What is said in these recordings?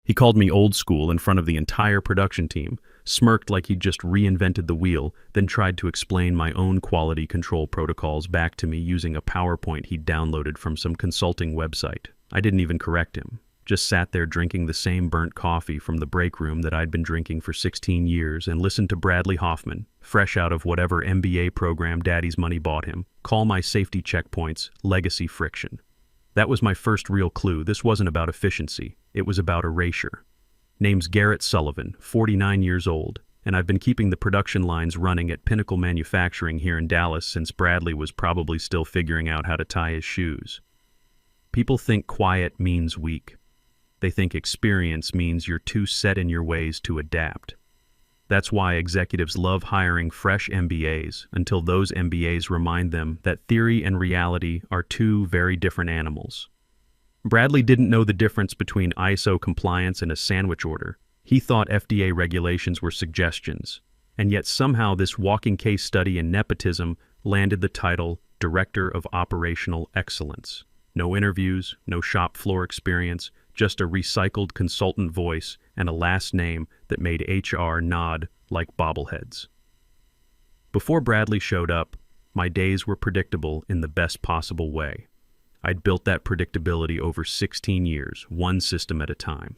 He called me old school in front of the entire production team, smirked like he'd just reinvented the wheel, then tried to explain my own quality control protocols back to me using a PowerPoint he'd downloaded from some consulting website. I didn't even correct him, just sat there drinking the same burnt coffee from the break room that I'd been drinking for 16 years and listened to Bradley Hoffman, fresh out of whatever MBA program Daddy's money bought him, call my safety checkpoints legacy friction. That was my first real clue. This wasn't about efficiency. It was about erasure. Name's Garrett Sullivan, 49 years old, and I've been keeping the production lines running at Pinnacle Manufacturing here in Dallas since Bradley was probably still figuring out how to tie his shoes. People think quiet means weak. They think experience means you're too set in your ways to adapt. That's why executives love hiring fresh MBAs until those MBAs remind them that theory and reality are two very different animals. Bradley didn't know the difference between ISO compliance and a sandwich order. He thought FDA regulations were suggestions, and yet somehow this walking case study in nepotism landed the title Director of Operational Excellence. No interviews, no shop floor experience, just a recycled consultant voice and a last name that made HR nod like bobbleheads. Before Bradley showed up, my days were predictable in the best possible way. I'd built that predictability over 16 years, one system at a time.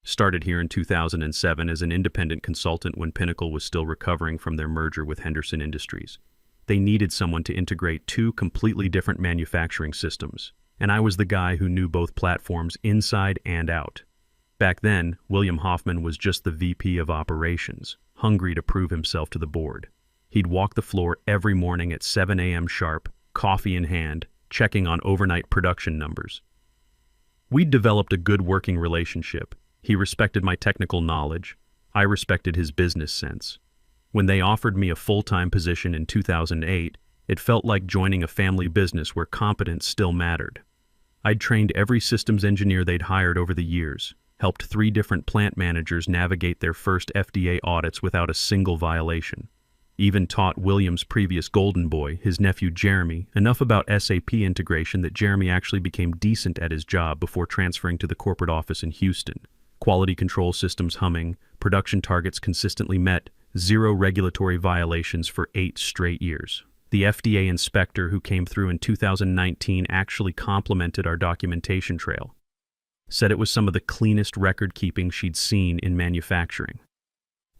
Started here in 2007 as an independent consultant when Pinnacle was still recovering from their merger with Henderson Industries. They needed someone to integrate two completely different manufacturing systems, and I was the guy who knew both platforms inside and out. Back then, William Hoffman was just the VP of operations, hungry to prove himself to the board. He'd walk the floor every morning at 7 a.m. sharp, coffee in hand, checking on overnight production numbers. We'd developed a good working relationship. He respected my technical knowledge. I respected his business sense. When they offered me a full-time position in 2008, it felt like joining a family business where competence still mattered. I'd trained every systems engineer they'd hired over the years, helped 3 different plant managers navigate their first FDA audits without a single violation. Even taught William's previous golden boy, his nephew Jeremy, enough about SAP integration that Jeremy actually became decent at his job before transferring to the corporate office in Houston. Quality control systems humming, production targets consistently met, 0 regulatory violations for 8 straight years. The FDA inspector who came through in 2019 actually complimented our documentation trail. Said it was some of the cleanest record-keeping she'd seen in manufacturing.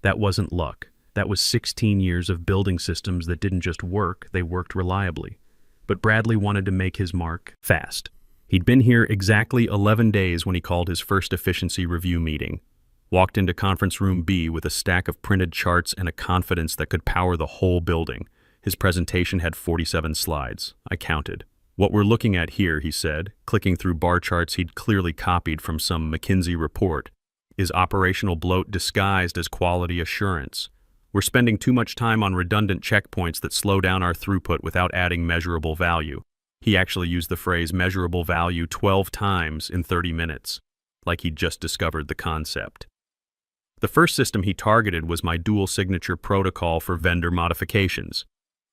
That wasn't luck. That was 16 years of building systems that didn't just work, they worked reliably. But Bradley wanted to make his mark fast. He'd been here exactly 11 days when he called his first efficiency review meeting. Walked into conference room B with a stack of printed charts and a confidence that could power the whole building. His presentation had 47 slides. I counted. What we're looking at here, he said, clicking through bar charts he'd clearly copied from some McKinsey report, is operational bloat disguised as quality assurance. We're spending too much time on redundant checkpoints that slow down our throughput without adding measurable value. He actually used the phrase measurable value 12 times in 30 minutes, like he'd just discovered the concept. The first system he targeted was my dual signature protocol for vendor modifications.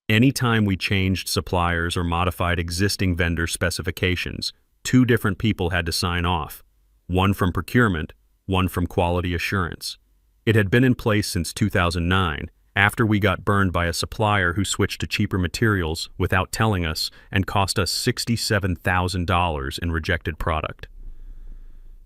Anytime we changed suppliers or modified existing vendor specifications, 2 different people had to sign off, one from procurement, one from quality assurance. It had been in place since 2009, after we got burned by a supplier who switched to cheaper materials without telling us and cost us $67,000 in rejected product.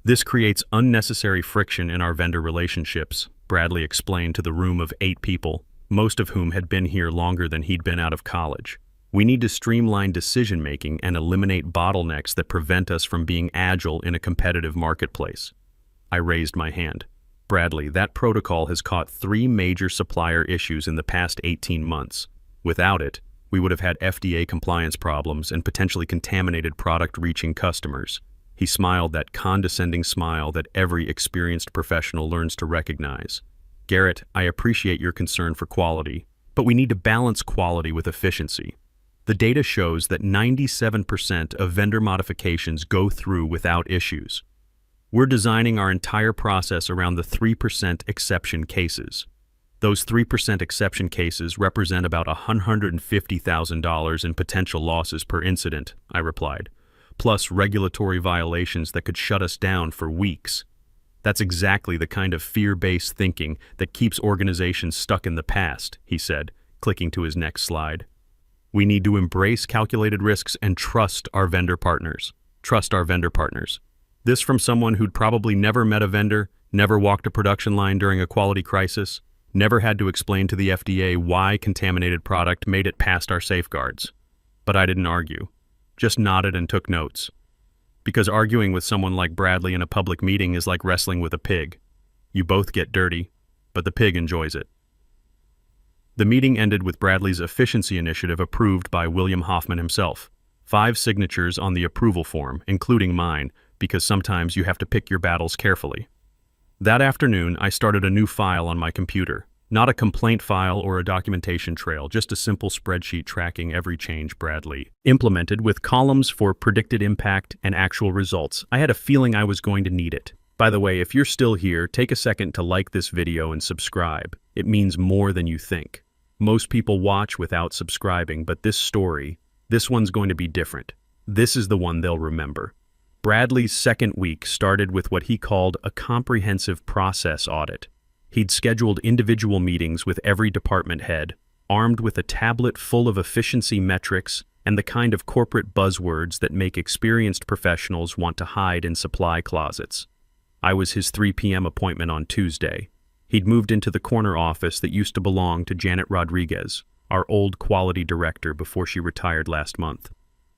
This creates unnecessary friction in our vendor relationships, Bradley explained to the room of 8 people, most of whom had been here longer than he'd been out of college. We need to streamline decision-making and eliminate bottlenecks that prevent us from being agile in a competitive marketplace. I raised my hand. Bradley, that protocol has caught 3 major supplier issues in the past 18 months. Without it, we would have had FDA compliance problems and potentially contaminated product reaching customers. He smiled that condescending smile that every experienced professional learns to recognize. Garrett, I appreciate your concern for quality, but we need to balance quality with efficiency. The data shows that 97% of vendor modifications go through without issues. We're designing our entire process around the 3% exception cases. Those 3% exception cases represent about $150,000 in potential losses per incident, I replied, plus regulatory violations that could shut us down for weeks. That's exactly the kind of fear-based thinking that keeps organizations stuck in the past, he said, clicking to his next slide. We need to embrace calculated risks and trust our vendor partners. Trust our vendor partners. This from someone who'd probably never met a vendor, never walked a production line during a quality crisis, never had to explain to the FDA why contaminated product made it past our safeguards. But I didn't argue, just nodded and took notes. Because arguing with someone like Bradley in a public meeting is like wrestling with a pig. You both get dirty, but the pig enjoys it. The meeting ended with Bradley's efficiency initiative approved by William Hoffman himself. 5 signatures on the approval form, including mine, because sometimes you have to pick your battles carefully. That afternoon, I started a new file on my computer. Not a complaint file or a documentation trail, just a simple spreadsheet tracking every change Bradley implemented with columns for predicted impact and actual results. I had a feeling I was going to need it. By the way, if you're still here, take a second to like this video and subscribe. It means more than you think. Most people watch without subscribing, but this one's going to be different. This is the one they'll remember. Bradley's second week started with what he called a comprehensive process audit. He'd scheduled individual meetings with every department head, armed with a tablet full of efficiency metrics and the kind of corporate buzzwords that make experienced professionals want to hide in supply closets. I was his 3 p.m. appointment on Tuesday. He'd moved into the corner office that used to belong to Janet Rodriguez, our old quality director before she retired last month.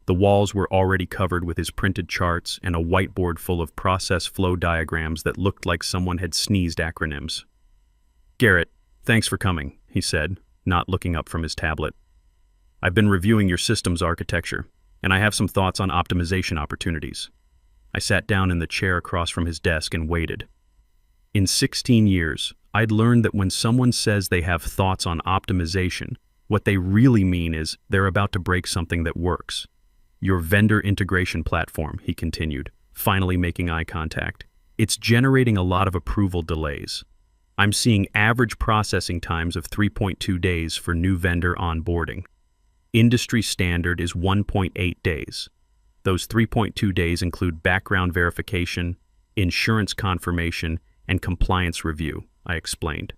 The walls were already covered with his printed charts and a whiteboard full of process flow diagrams that looked like someone had sneezed acronyms. "Garrett, thanks for coming," he said, not looking up from his tablet. "I've been reviewing your systems architecture, and I have some thoughts on optimization opportunities." I sat down in the chair across from his desk and waited. In 16 years, I'd learned that when someone says they have thoughts on optimization, what they really mean is they're about to break something that works. "Your vendor integration platform," he continued, finally making eye contact. "It's generating a lot of approval delays. I'm seeing average processing times of 3.2 days for new vendor onboarding. Industry standard is 1.8 days. Those 3.2 days include background verification, insurance confirmation, and compliance review," I explained.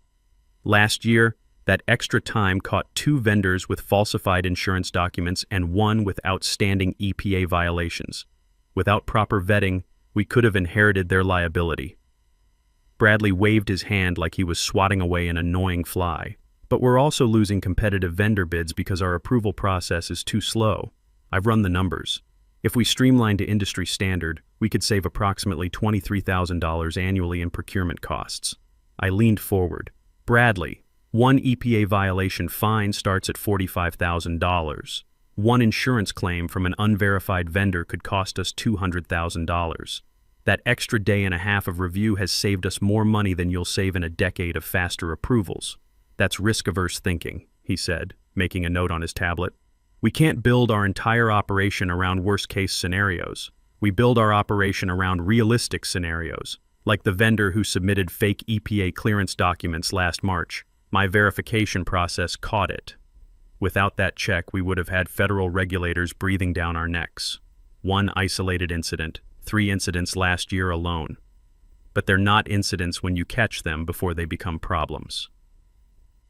"Last year, that extra time caught 2 vendors with falsified insurance documents and 1 with outstanding EPA violations. Without proper vetting, we could have inherited their liability." Bradley waved his hand like he was swatting away an annoying fly. "But we're also losing competitive vendor bids because our approval process is too slow. I've run the numbers. If we streamline to industry standard, we could save approximately $23,000 annually in procurement costs." I leaned forward. "Bradley, 1 EPA violation fine starts at $45,000. 1 insurance claim from an unverified vendor could cost us $200,000. That extra day and a half of review has saved us more money than you'll save in a decade of faster approvals. That's risk-averse thinking," he said, making a note on his tablet. "We can't build our entire operation around worst-case scenarios. We build our operation around realistic scenarios, like the vendor who submitted fake EPA clearance documents last March. My verification process caught it. Without that check, we would have had federal regulators breathing down our necks. 1 isolated incident. 3 incidents last year alone. But they're not incidents when you catch them before they become problems."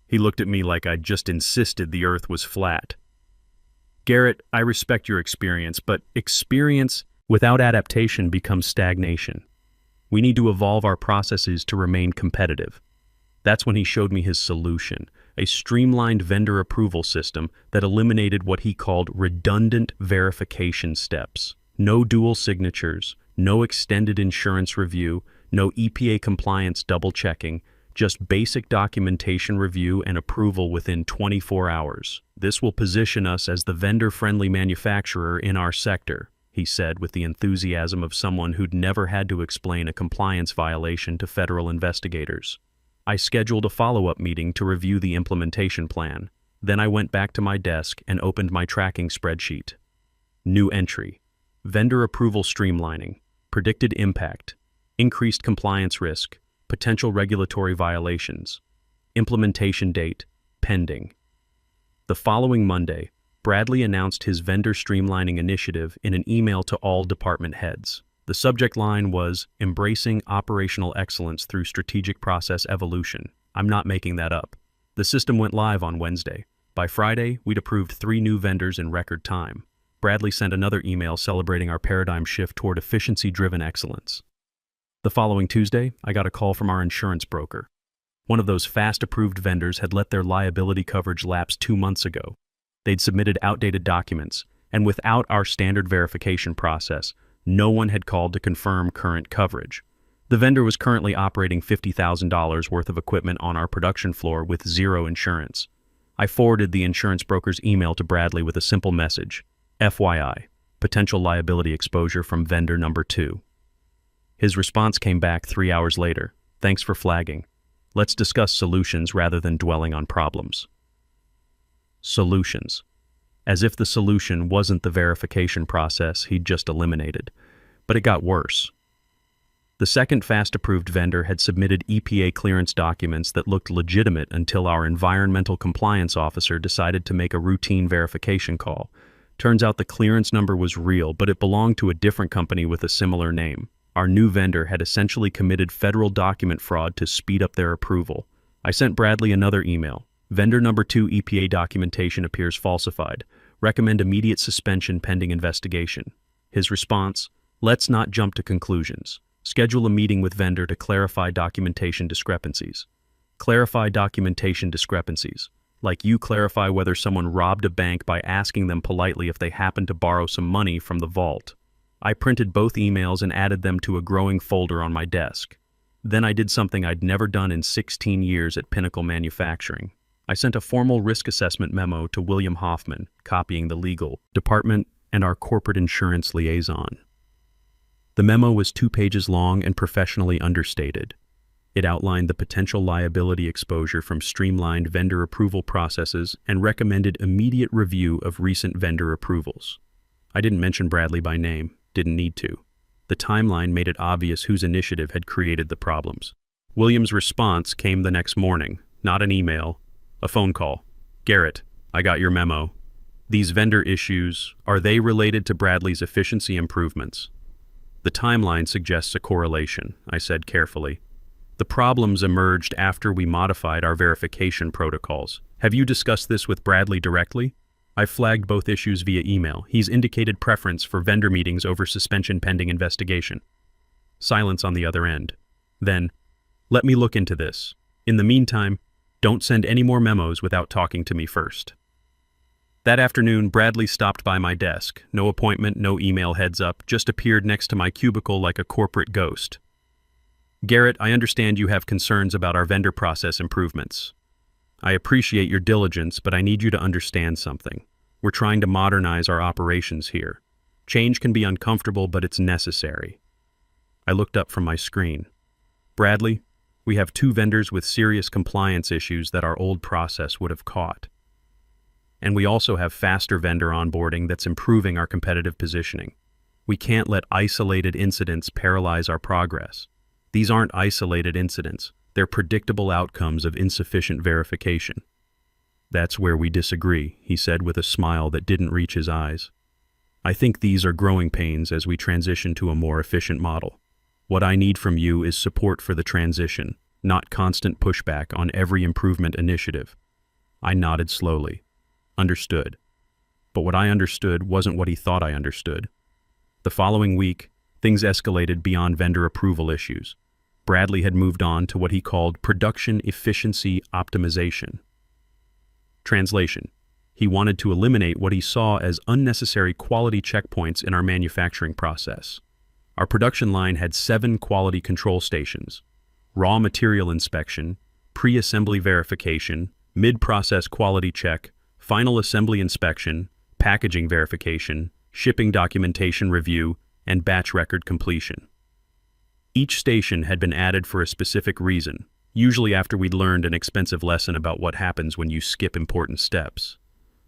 He looked at me like I'd just insisted the earth was flat. "Garrett, I respect your experience, but experience without adaptation becomes stagnation. We need to evolve our processes to remain competitive." That's when he showed me his solution, a streamlined vendor approval system that eliminated what he called redundant verification steps. No dual signatures, no extended insurance review, no EPA compliance double-checking, just basic documentation review and approval within 24 hours. "This will position us as the vendor-friendly manufacturer in our sector," he said with the enthusiasm of someone who'd never had to explain a compliance violation to federal investigators. I scheduled a follow-up meeting to review the implementation plan. Then I went back to my desk and opened my tracking spreadsheet. New entry. Vendor approval streamlining, predicted impact, increased compliance risk, potential regulatory violations, implementation date, pending. The following Monday, Bradley announced his vendor streamlining initiative in an email to all department heads. The subject line was Embracing Operational Excellence Through Strategic Process Evolution. I'm not making that up. The system went live on Wednesday. By Friday, we'd approved 3 new vendors in record time. Bradley sent another email celebrating our paradigm shift toward efficiency-driven excellence. The following Tuesday, I got a call from our insurance broker. One of those fast-approved vendors had let their liability coverage lapse 2 months ago. They'd submitted outdated documents, and without our standard verification process, no one had called to confirm current coverage. The vendor was currently operating $50,000 worth of equipment on our production floor with 0 insurance. I forwarded the insurance broker's email to Bradley with a simple message: FYI, potential liability exposure from vendor number 2. His response came back 3 hours later. Thanks for flagging. Let's discuss solutions rather than dwelling on problems. Solutions. As if the solution wasn't the verification process he'd just eliminated. But it got worse. The second fast-approved vendor had submitted EPA clearance documents that looked legitimate until our environmental compliance officer decided to make a routine verification call. Turns out the clearance number was real, but it belonged to a different company with a similar name. Our new vendor had essentially committed federal document fraud to speed up their approval. I sent Bradley another email. Vendor number 2 EPA documentation appears falsified. Recommend immediate suspension pending investigation. His response: let's not jump to conclusions. Schedule a meeting with vendor to clarify documentation discrepancies. Clarify documentation discrepancies. Like you clarify whether someone robbed a bank by asking them politely if they happened to borrow some money from the vault. I printed both emails and added them to a growing folder on my desk. Then I did something I'd never done in 16 years at Pinnacle Manufacturing. I sent a formal risk assessment memo to William Hoffman, copying the legal department and our corporate insurance liaison. The memo was 2 pages long and professionally understated. It outlined the potential liability exposure from streamlined vendor approval processes and recommended immediate review of recent vendor approvals. I didn't mention Bradley by name, didn't need to. The timeline made it obvious whose initiative had created the problems. William's response came the next morning, not an email, a phone call. Garrett, I got your memo. These vendor issues, are they related to Bradley's efficiency improvements? The timeline suggests a correlation, I said carefully. The problems emerged after we modified our verification protocols. Have you discussed this with Bradley directly? I flagged both issues via email. He's indicated preference for vendor meetings over suspension pending investigation. Silence on the other end. Then, let me look into this. In the meantime, don't send any more memos without talking to me first. That afternoon, Bradley stopped by my desk. No appointment, no email heads up, just appeared next to my cubicle like a corporate ghost. Garrett, I understand you have concerns about our vendor process improvements. I appreciate your diligence, but I need you to understand something. We're trying to modernize our operations here. Change can be uncomfortable, but it's necessary. I looked up from my screen. Bradley, we have 2 vendors with serious compliance issues that our old process would have caught. And we also have faster vendor onboarding that's improving our competitive positioning. We can't let isolated incidents paralyze our progress. These aren't isolated incidents. They're predictable outcomes of insufficient verification. That's where we disagree, he said with a smile that didn't reach his eyes. I think these are growing pains as we transition to a more efficient model. What I need from you is support for the transition, not constant pushback on every improvement initiative. I nodded slowly. Understood. But what I understood wasn't what he thought I understood. The following week, things escalated beyond vendor approval issues. Bradley had moved on to what he called production efficiency optimization. Translation: he wanted to eliminate what he saw as unnecessary quality checkpoints in our manufacturing process. Our production line had 7 quality control stations: raw material inspection, pre-assembly verification, mid-process quality check, final assembly inspection, packaging verification, shipping documentation review, and batch record completion. Each station had been added for a specific reason, usually after we'd learned an expensive lesson about what happens when you skip important steps.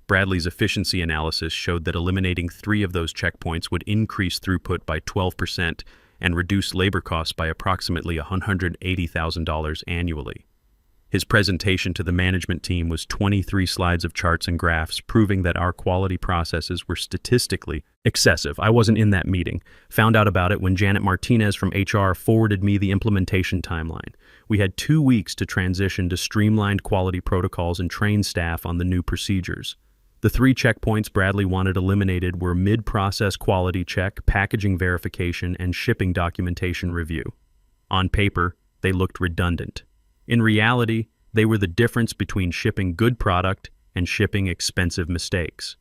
Bradley's efficiency analysis showed that eliminating 3 of those checkpoints would increase throughput by 12% and reduce labor costs by approximately $180,000 annually. His presentation to the management team was 23 slides of charts and graphs proving that our quality processes were statistically excessive. I wasn't in that meeting. Found out about it when Janet Martinez from HR forwarded me the implementation timeline. We had 2 weeks to transition to streamlined quality protocols and train staff on the new procedures. The 3 checkpoints Bradley wanted eliminated were mid-process quality check, packaging verification, and shipping documentation review. On paper, they looked redundant. In reality, they were the difference between shipping good product and shipping expensive mistakes.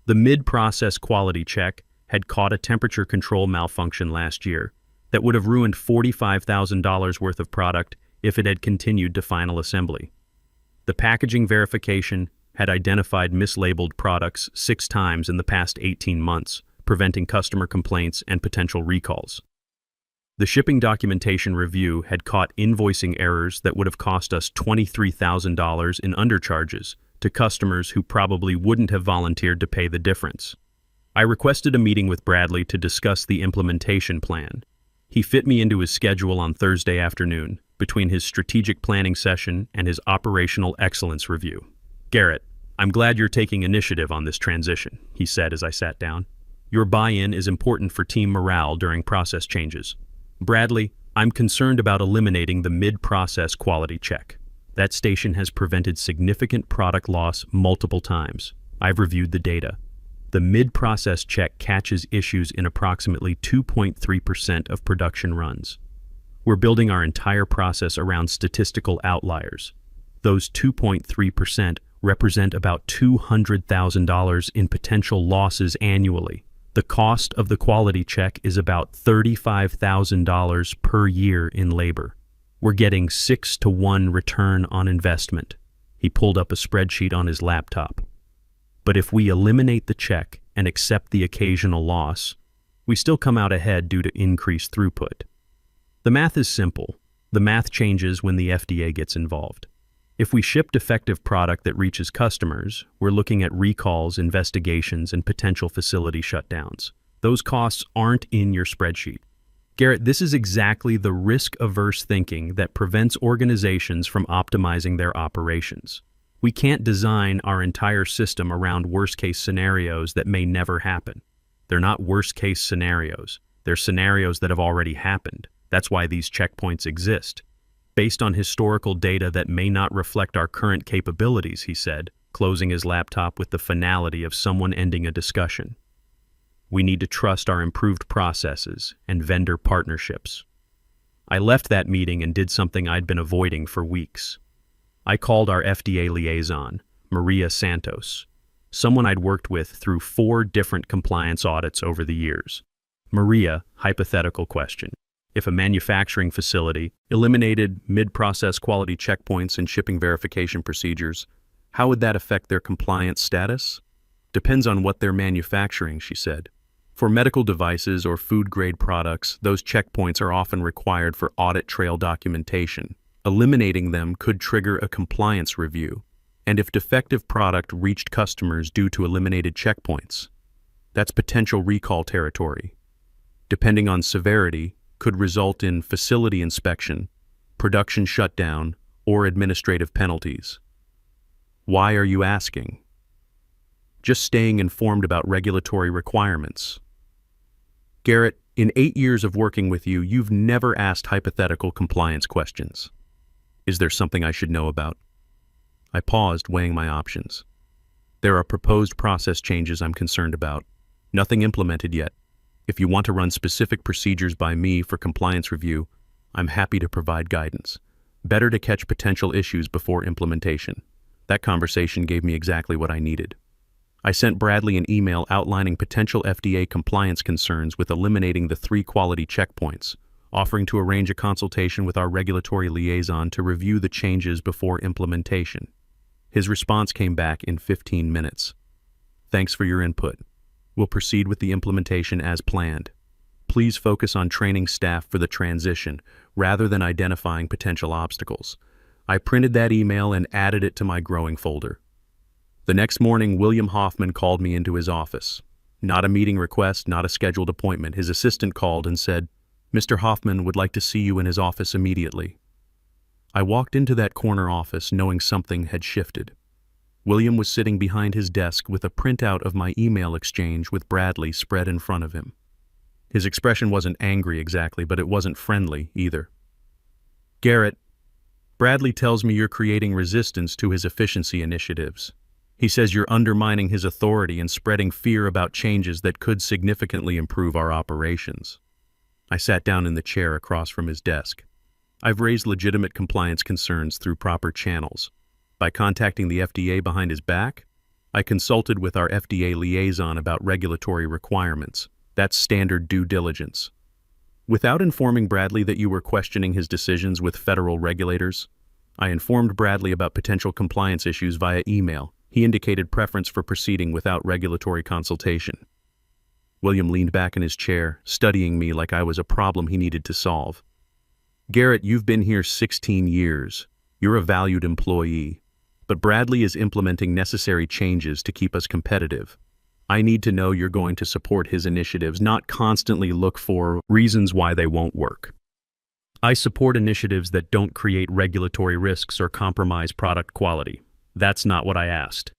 The mid-process quality check had caught a temperature control malfunction last year that would have ruined $45,000 worth of product if it had continued to final assembly. The packaging verification had identified mislabeled products 6 times in the past 18 months, preventing customer complaints and potential recalls. The shipping documentation review had caught invoicing errors that would have cost us $23,000 in undercharges to customers who probably wouldn't have volunteered to pay the difference. I requested a meeting with Bradley to discuss the implementation plan. He fit me into his schedule on Thursday afternoon, between his strategic planning session and his operational excellence review. "Garrett, I'm glad you're taking initiative on this transition," he said as I sat down. "Your buy-in is important for team morale during process changes. Bradley, I'm concerned about eliminating the mid-process quality check. That station has prevented significant product loss multiple times. I've reviewed the data. The mid-process check catches issues in approximately 2.3% of production runs. We're building our entire process around statistical outliers. Those 2.3% represent about $200,000 in potential losses annually. The cost of the quality check is about $35,000 per year in labor. We're getting 6-to-1 return on investment." He pulled up a spreadsheet on his laptop. "But if we eliminate the check and accept the occasional loss, we still come out ahead due to increased throughput. The math is simple. The math changes when the FDA gets involved. If we ship defective product that reaches customers, we're looking at recalls, investigations, and potential facility shutdowns. Those costs aren't in your spreadsheet. Garrett, this is exactly the risk-averse thinking that prevents organizations from optimizing their operations. We can't design our entire system around worst-case scenarios that may never happen. They're not worst-case scenarios. They're scenarios that have already happened. That's why these checkpoints exist. Based on historical data that may not reflect our current capabilities," he said, closing his laptop with the finality of someone ending a discussion. "We need to trust our improved processes and vendor partnerships." I left that meeting and did something I'd been avoiding for weeks. I called our FDA liaison, Maria Santos, someone I'd worked with through 4 different compliance audits over the years. "Maria, hypothetical question. If a manufacturing facility eliminated mid-process quality checkpoints and shipping verification procedures, how would that affect their compliance status?" "Depends on what they're manufacturing," she said. "For medical devices or food-grade products, those checkpoints are often required for audit trail documentation. Eliminating them could trigger a compliance review. And if defective product reached customers due to eliminated checkpoints, that's potential recall territory. Depending on severity, could result in facility inspection, production shutdown, or administrative penalties." "Why are you asking?" "Just staying informed about regulatory requirements." "Garrett, in 8 years of working with you, you've never asked hypothetical compliance questions. Is there something I should know about?" I paused, weighing my options. "There are proposed process changes I'm concerned about. Nothing implemented yet. If you want to run specific procedures by me for compliance review, I'm happy to provide guidance. Better to catch potential issues before implementation." That conversation gave me exactly what I needed. I sent Bradley an email outlining potential FDA compliance concerns with eliminating the 3 quality checkpoints, offering to arrange a consultation with our regulatory liaison to review the changes before implementation. His response came back in 15 minutes. "Thanks for your input. We'll proceed with the implementation as planned. Please focus on training staff for the transition rather than identifying potential obstacles." I printed that email and added it to my growing folder. The next morning, William Hoffman called me into his office. Not a meeting request, not a scheduled appointment. His assistant called and said, "Mr. Hoffman would like to see you in his office immediately." I walked into that corner office knowing something had shifted. William was sitting behind his desk with a printout of my email exchange with Bradley spread in front of him. His expression wasn't angry exactly, but it wasn't friendly either. "Garrett, Bradley tells me you're creating resistance to his efficiency initiatives. He says you're undermining his authority and spreading fear about changes that could significantly improve our operations." I sat down in the chair across from his desk. "I've raised legitimate compliance concerns through proper channels. By contacting the FDA behind his back, I consulted with our FDA liaison about regulatory requirements. That's standard due diligence. Without informing Bradley that you were questioning his decisions with federal regulators, I informed Bradley about potential compliance issues via email. He indicated preference for proceeding without regulatory consultation." William leaned back in his chair, studying me like I was a problem he needed to solve. "Garrett, you've been here 16 years. You're a valued employee. But Bradley is implementing necessary changes to keep us competitive. I need to know you're going to support his initiatives, not constantly look for reasons why they won't work. I support initiatives that don't create regulatory risks or compromise product quality. That's not what I asked."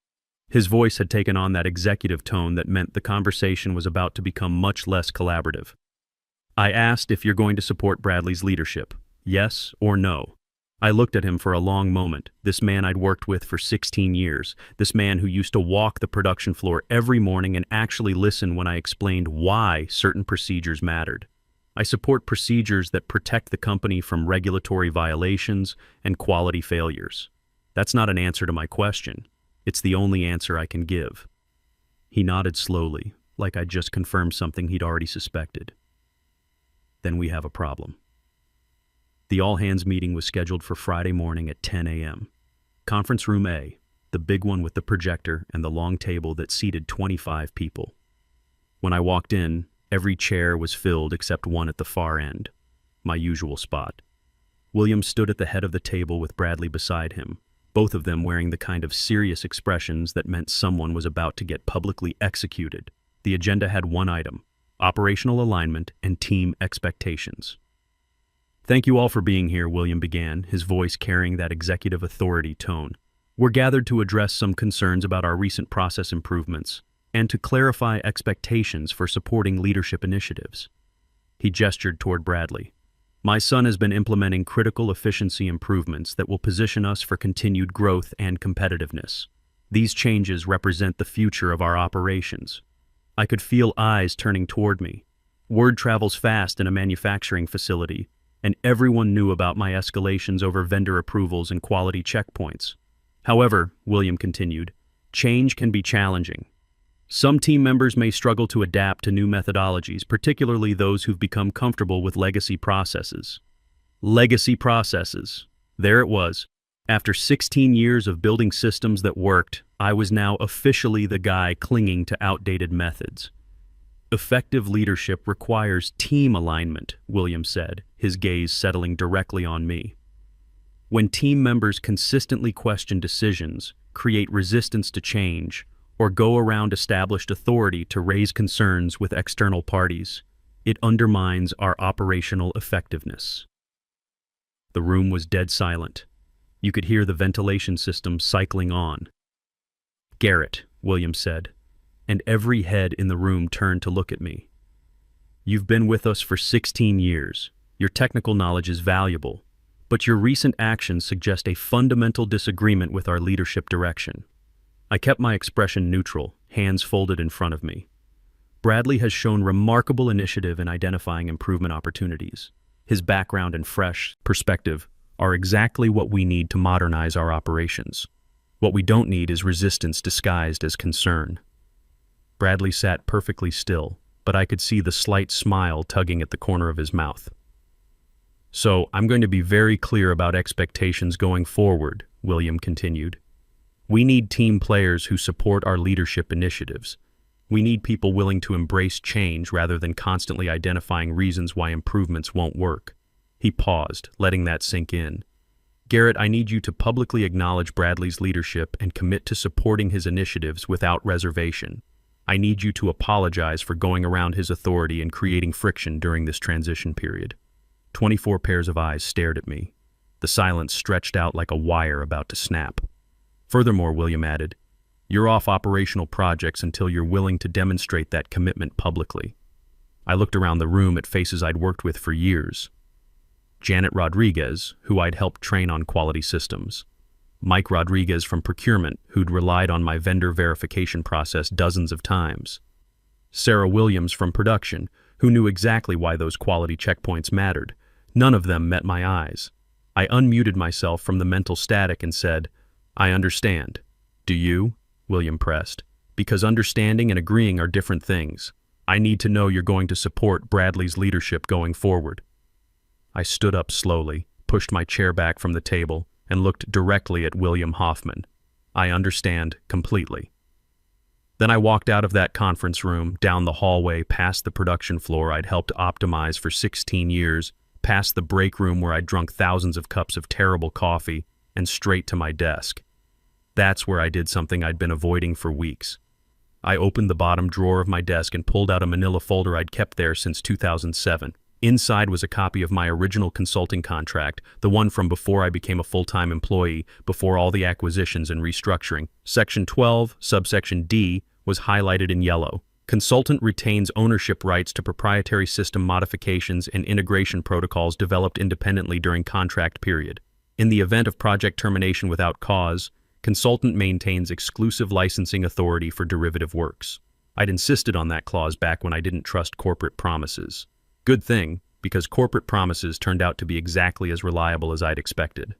His voice had taken on that executive tone that meant the conversation was about to become much less collaborative. "I asked if you're going to support Bradley's leadership. Yes or no?" I looked at him for a long moment, this man I'd worked with for 16 years, this man who used to walk the production floor every morning and actually listen when I explained why certain procedures mattered. I support procedures that protect the company from regulatory violations and quality failures. That's not an answer to my question. It's the only answer I can give. He nodded slowly, like I'd just confirmed something he'd already suspected. "Then we have a problem." The all-hands meeting was scheduled for Friday morning at 10 a.m. Conference Room A, the big one with the projector and the long table that seated 25 people. When I walked in, every chair was filled except one at the far end, my usual spot. William stood at the head of the table with Bradley beside him, both of them wearing the kind of serious expressions that meant someone was about to get publicly executed. The agenda had one item: operational alignment and team expectations. "Thank you all for being here," William began, his voice carrying that executive authority tone. "We're gathered to address some concerns about our recent process improvements and to clarify expectations for supporting leadership initiatives." He gestured toward Bradley. "My son has been implementing critical efficiency improvements that will position us for continued growth and competitiveness. These changes represent the future of our operations." I could feel eyes turning toward me. Word travels fast in a manufacturing facility, and everyone knew about my escalations over vendor approvals and quality checkpoints. "However," William continued, "change can be challenging. Some team members may struggle to adapt to new methodologies, particularly those who've become comfortable with legacy processes." Legacy processes. There it was. After 16 years of building systems that worked, I was now officially the guy clinging to outdated methods. "Effective leadership requires team alignment," William said, his gaze settling directly on me. "When team members consistently question decisions, create resistance to change, or go around established authority to raise concerns with external parties, it undermines our operational effectiveness." The room was dead silent. You could hear the ventilation system cycling on. "Garrett," William said, and every head in the room turned to look at me. "You've been with us for 16 years. Your technical knowledge is valuable, but your recent actions suggest a fundamental disagreement with our leadership direction." I kept my expression neutral, hands folded in front of me. "Bradley has shown remarkable initiative in identifying improvement opportunities. His background and fresh perspective are exactly what we need to modernize our operations. What we don't need is resistance disguised as concern." Bradley sat perfectly still, but I could see the slight smile tugging at the corner of his mouth. "So, I'm going to be very clear about expectations going forward," William continued. "We need team players who support our leadership initiatives. We need people willing to embrace change rather than constantly identifying reasons why improvements won't work." He paused, letting that sink in. "Garrett, I need you to publicly acknowledge Bradley's leadership and commit to supporting his initiatives without reservation. I need you to apologize for going around his authority and creating friction during this transition period." 24 pairs of eyes stared at me. The silence stretched out like a wire about to snap. Furthermore, William added, you're off operational projects until you're willing to demonstrate that commitment publicly. I looked around the room at faces I'd worked with for years. Janet Rodriguez, who I'd helped train on quality systems. Mike Rodriguez from procurement, who'd relied on my vendor verification process dozens of times. Sarah Williams from production, who knew exactly why those quality checkpoints mattered. None of them met my eyes. I unmuted myself from the mental static and said, I understand. Do you? William pressed. Because understanding and agreeing are different things. I need to know you're going to support Bradley's leadership going forward. I stood up slowly, pushed my chair back from the table, and looked directly at William Hoffman. I understand completely. Then I walked out of that conference room, down the hallway, past the production floor I'd helped optimize for 16 years, past the break room where I'd drunk thousands of cups of terrible coffee, and straight to my desk. That's where I did something I'd been avoiding for weeks. I opened the bottom drawer of my desk and pulled out a manila folder I'd kept there since 2007. Inside was a copy of my original consulting contract, the one from before I became a full-time employee, before all the acquisitions and restructuring. Section 12, subsection D, was highlighted in yellow. Consultant retains ownership rights to proprietary system modifications and integration protocols developed independently during contract period. In the event of project termination without cause, consultant maintains exclusive licensing authority for derivative works. I'd insisted on that clause back when I didn't trust corporate promises. Good thing, because corporate promises turned out to be exactly as reliable as I'd expected.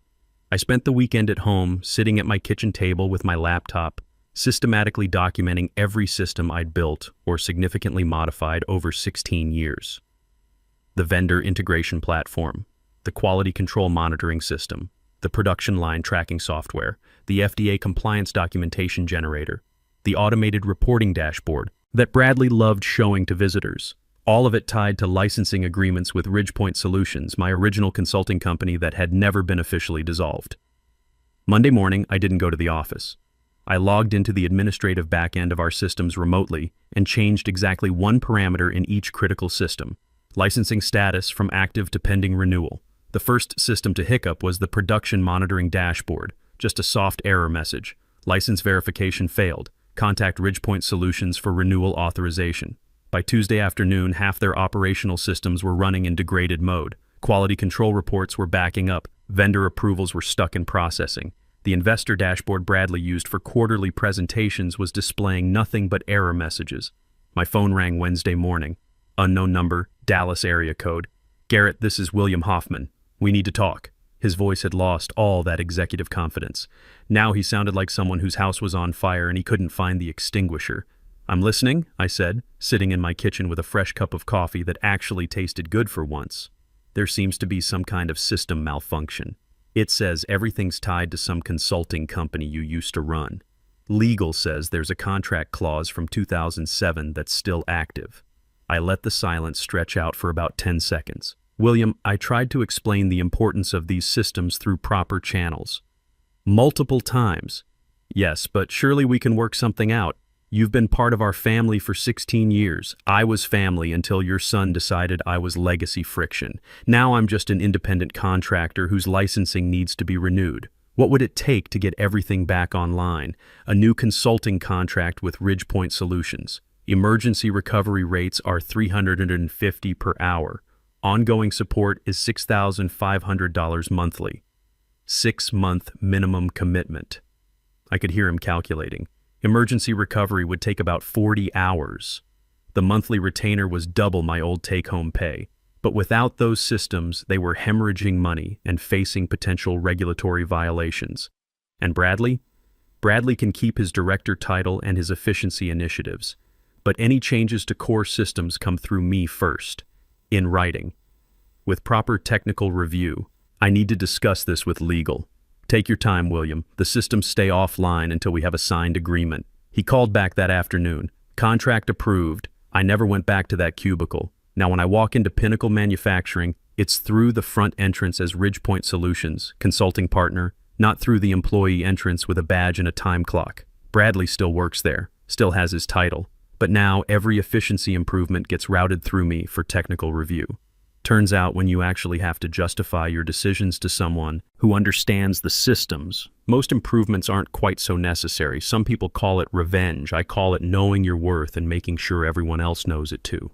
I spent the weekend at home, sitting at my kitchen table with my laptop, systematically documenting every system I'd built or significantly modified over 16 years. The vendor integration platform, the quality control monitoring system, the production line tracking software, the FDA compliance documentation generator, the automated reporting dashboard that Bradley loved showing to visitors. All of it tied to licensing agreements with Ridgepoint Solutions, my original consulting company that had never been officially dissolved. Monday morning, I didn't go to the office. I logged into the administrative back end of our systems remotely and changed exactly one parameter in each critical system, licensing status from active to pending renewal. The first system to hiccup was the production monitoring dashboard, just a soft error message. License verification failed. Contact Ridgepoint Solutions for renewal authorization. By Tuesday afternoon, half their operational systems were running in degraded mode. Quality control reports were backing up. Vendor approvals were stuck in processing. The investor dashboard Bradley used for quarterly presentations was displaying nothing but error messages. My phone rang Wednesday morning. Unknown number, Dallas area code. Garrett, this is William Hoffman. We need to talk. His voice had lost all that executive confidence. Now he sounded like someone whose house was on fire and he couldn't find the extinguisher. I'm listening, I said, sitting in my kitchen with a fresh cup of coffee that actually tasted good for once. There seems to be some kind of system malfunction. It says everything's tied to some consulting company you used to run. Legal says there's a contract clause from 2007 that's still active. I let the silence stretch out for about 10 seconds. William, I tried to explain the importance of these systems through proper channels. Multiple times. Yes, but surely we can work something out. You've been part of our family for 16 years. I was family until your son decided I was legacy friction. Now I'm just an independent contractor whose licensing needs to be renewed. What would it take to get everything back online? A new consulting contract with Ridgepoint Solutions. Emergency recovery rates are $350 per hour. Ongoing support is $6,500 monthly. 6-month minimum commitment. I could hear him calculating. Emergency recovery would take about 40 hours. The monthly retainer was double my old take-home pay. But without those systems, they were hemorrhaging money and facing potential regulatory violations. And Bradley? Bradley can keep his director title and his efficiency initiatives. But any changes to core systems come through me first, in writing. With proper technical review, I need to discuss this with legal. Take your time, William. The systems stay offline until we have a signed agreement. He called back that afternoon. Contract approved. I never went back to that cubicle. Now when I walk into Pinnacle Manufacturing, it's through the front entrance as Ridgepoint Solutions, consulting partner, not through the employee entrance with a badge and a time clock. Bradley still works there, still has his title. But now every efficiency improvement gets routed through me for technical review. Turns out when you actually have to justify your decisions to someone who understands the systems, most improvements aren't quite so necessary. Some people call it revenge. I call it knowing your worth and making sure everyone else knows it too.